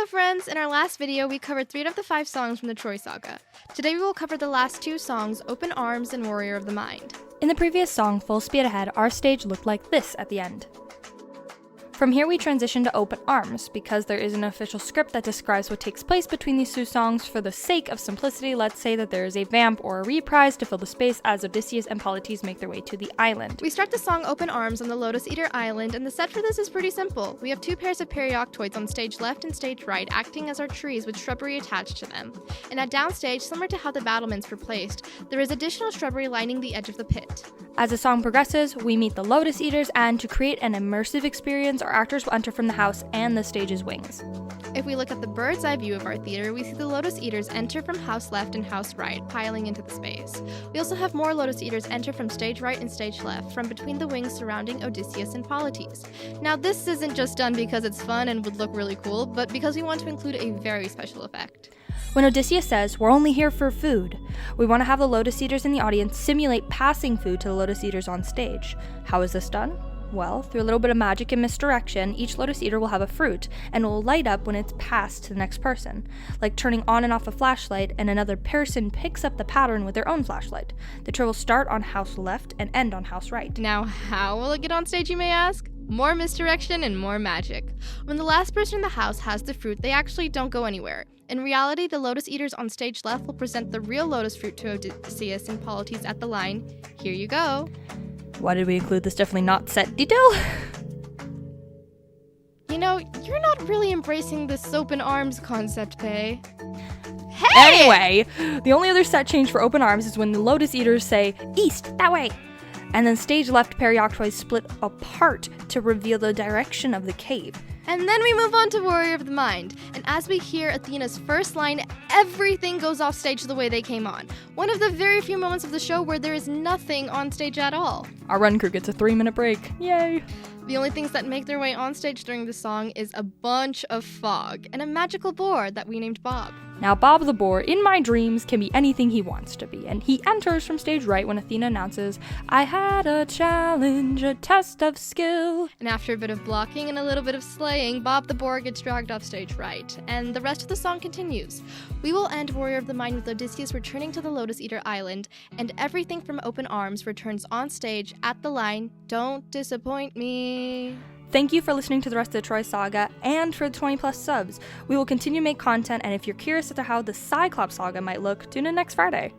Hello friends! In our last video, we covered 3 of the 5 songs from the Troy Saga. Today we will cover the last 2 songs, Open Arms and Warrior of the Mind. In the previous song, Full Speed Ahead, our stage looked like this at the end. From here we transition to Open Arms. Because there is an official script that describes what takes place between these 2 songs, for the sake of simplicity, let's say that there is a vamp or a reprise to fill the space as Odysseus and Polites make their way to the island. We start the song Open Arms on the Lotus Eater Island, and the set for this is pretty simple. We have 2 pairs of perioctoids on stage left and stage right, acting as our trees with shrubbery attached to them. And at downstage, similar to how the battlements were placed, there is additional shrubbery lining the edge of the pit. As the song progresses, we meet the Lotus Eaters, and to create an immersive experience, our actors will enter from the house and the stage's wings. If we look at the bird's eye view of our theater, we see the Lotus Eaters enter from house left and house right, piling into the space. We also have more Lotus Eaters enter from stage right and stage left, from between the wings surrounding Odysseus and Polites. Now this isn't just done because it's fun and would look really cool, but because we want to include a very special effect. When Odysseus says, "We're only here for food," we want to have the Lotus Eaters in the audience simulate passing food to the Lotus Eaters on stage. How is this done? Well, through a little bit of magic and misdirection, each Lotus Eater will have a fruit, and will light up when it's passed to the next person, like turning on and off a flashlight, and another person picks up the pattern with their own flashlight. The tour will start on house left and end on house right. Now, how will it get on stage, you may ask? More misdirection and more magic. When the last person in the house has the fruit, they actually don't go anywhere. In reality, the Lotus Eaters on stage left will present the real lotus fruit to Odysseus and Polites at the line, "Here you go." Why did we include this definitely not set detail? You know, you're not really embracing this open arms concept, Pei. Hey! Anyway, the only other set change for Open Arms is when the Lotus Eaters say, "East, that way!" And then stage left perioctoids split apart to reveal the direction of the cave. And then we move on to Warrior of the Mind. And as we hear Athena's first line, everything goes off stage the way they came on. One of the very few moments of the show where there is nothing on stage at all. Our run crew gets a 3-minute break. Yay! The only things that make their way on stage during the song is a bunch of fog and a magical boar that we named Bob. Now Bob the Boar, in my dreams, can be anything he wants to be, and he enters from stage right when Athena announces, "I had a challenge, a test of skill." And after a bit of blocking and a little bit of slaying, Bob the Boar gets dragged off stage right, and the rest of the song continues. We will end Warrior of the Mind with Odysseus returning to the Lotus Eater Island, and everything from Open Arms returns on stage at the line, "Don't disappoint me." Thank you for listening to the rest of the Troy Saga and for the 20+ subs. We will continue to make content, and if you're curious as to how the Cyclops Saga might look, tune in next Friday.